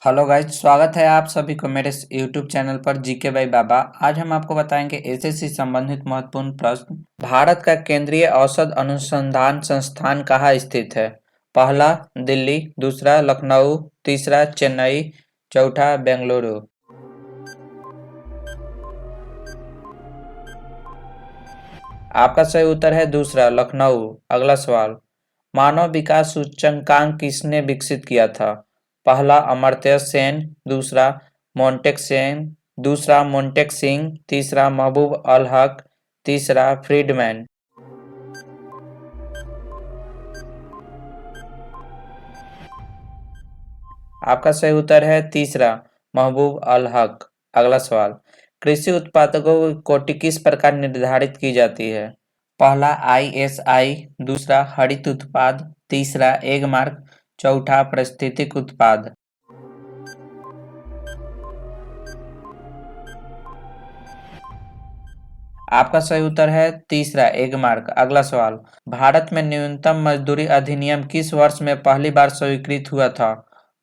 Hello guys, स्वागत है आप सभी को मेरे यूट्यूब चैनल पर जीके बाई बाबा। आज हम आपको बताएंगे एसएससी संबंधित महत्वपूर्ण प्रश्न। भारत का केंद्रीय औषध अनुसंधान संस्थान कहाँ स्थित है? पहला दिल्ली, दूसरा लखनऊ, तीसरा चेन्नई, चौथा बेंगलुरु। आपका सही उत्तर है दूसरा लखनऊ। अगला सवाल, मानव विकास सूचकांक किसने विकसित किया था? पहला अमर्त्य सेन, दूसरा मोन्टेक सिंह, तीसरा महबूब अल हक, तीसरा फ्रीडमैन। आपका सही उत्तर है तीसरा महबूब अल हक। अगला सवाल, कृषि उत्पादकों की कोटि किस प्रकार निर्धारित की जाती है? पहला आईएसआई, दूसरा हरित उत्पाद, तीसरा एग मार्क, चौथा पारिस्थितिक उत्पाद। आपका सही उत्तर है तीसरा एग मार्क। अगला सवाल, भारत में न्यूनतम मजदूरी अधिनियम किस वर्ष में पहली बार स्वीकृत हुआ था?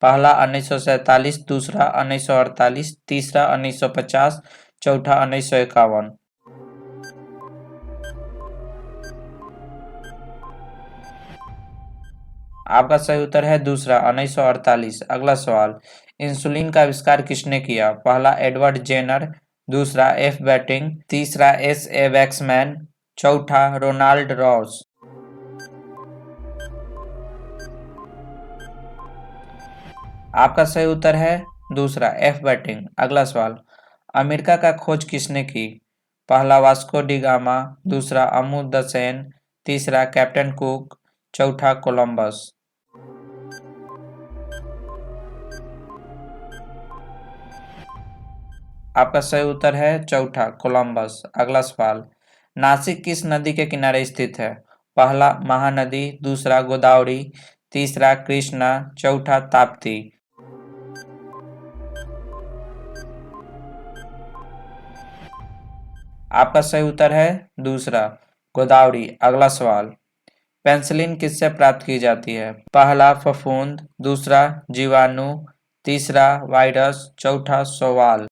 पहला 1947, दूसरा 1948, तीसरा 1950, चौथा 1951। आपका सही उत्तर है दूसरा 1948। अगला सवाल, इंसुलिन का आविष्कार किसने किया? पहला एडवर्ड जेनर, दूसरा एफ बैटिंग, तीसरा एस ए वैक्समैन, चौथा रोनाल्ड रॉस। आपका सही उत्तर है दूसरा एफ बैटिंग। अगला सवाल, अमेरिका का खोज किसने की? पहला वास्को डी गामा, दूसरा अमूर्त्य सेन, तीसरा कैप्टन कुक, चौथा कोलंबस। आपका सही उत्तर है चौथा कोलंबस। अगला सवाल, नासिक किस नदी के किनारे स्थित है? पहला महानदी, दूसरा गोदावरी, तीसरा कृष्णा, चौथा ताप्ती। आपका सही उत्तर है दूसरा गोदावरी। अगला सवाल, पेंसिलिन किससे प्राप्त की जाती है? पहला फफूंद, दूसरा जीवाणु, तीसरा वायरस, चौथा शैवाल।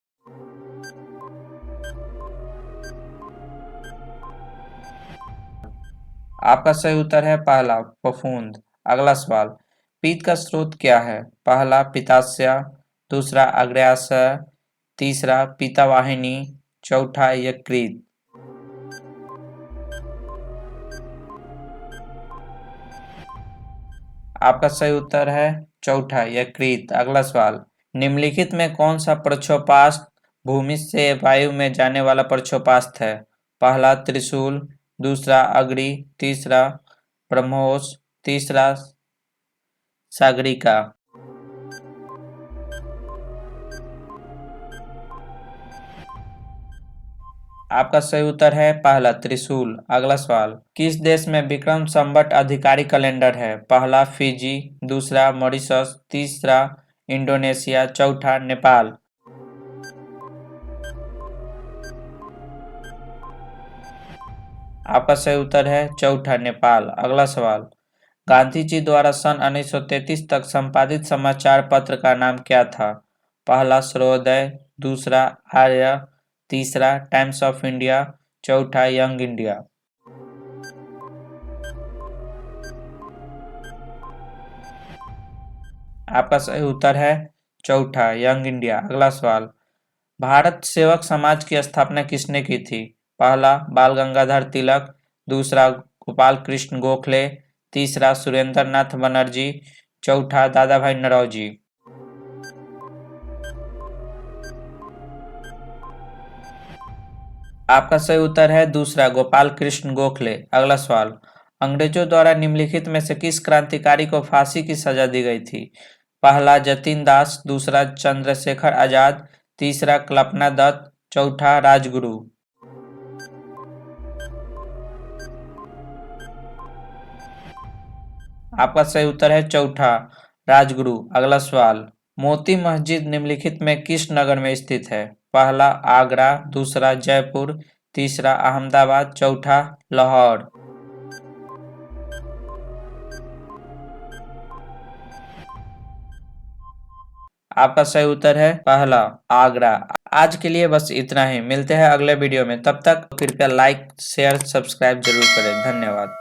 आपका सही उत्तर है पहला फफूंद। अगला सवाल, पित्त का स्रोत क्या है? पहला पित्ताशय, दूसरा अग्न्याशय, तीसरा पित्तवाहिनी, चौथा यकृत। आपका सही उत्तर है चौथा यकृत। अगला सवाल, निम्नलिखित में कौन सा प्रक्षेपास्त्र भूमि से वायु में जाने वाला प्रक्षेपास्त्र है? पहला त्रिशूल, दूसरा अग्नि, तीसरा ब्रह्मोस, तीसरा सागरिका। आपका सही उत्तर है पहला त्रिशूल। अगला सवाल, किस देश में विक्रम संवत आधिकारिक कैलेंडर है? पहला फिजी, दूसरा मॉरिशस, तीसरा इंडोनेशिया, चौथा नेपाल। आपका सही उत्तर है चौथा नेपाल। अगला सवाल, गांधी जी द्वारा सन 1933 तक संपादित समाचार पत्र का नाम क्या था? पहला सर्वोदय, दूसरा आर्य, तीसरा टाइम्स ऑफ इंडिया, चौथा यंग इंडिया। आपका सही उत्तर है चौथा यंग इंडिया। अगला सवाल, भारत सेवक समाज की स्थापना किसने की थी? पहला बाल गंगाधर तिलक, दूसरा गोपाल कृष्ण गोखले, तीसरा सुरेंद्र नाथ बनर्जी, चौथा दादा भाई नौरोजी। आपका सही उत्तर है दूसरा गोपाल कृष्ण गोखले। अगला सवाल, अंग्रेजों द्वारा निम्नलिखित में से किस क्रांतिकारी को फांसी की सजा दी गई थी? पहला जतीन दास, दूसरा चंद्रशेखर आजाद, तीसरा कल्पना दत्त, चौथा राजगुरु। आपका सही उत्तर है चौथा राजगुरु। अगला सवाल, मोती मस्जिद निम्नलिखित में किस नगर में स्थित है? पहला आगरा, दूसरा जयपुर, तीसरा अहमदाबाद, चौथा लाहौर। आपका सही उत्तर है पहला, आगरा। आज के लिए बस इतना ही, मिलते हैं अगले वीडियो में। तब तक कृपया लाइक शेयर सब्सक्राइब जरूर करें। धन्यवाद।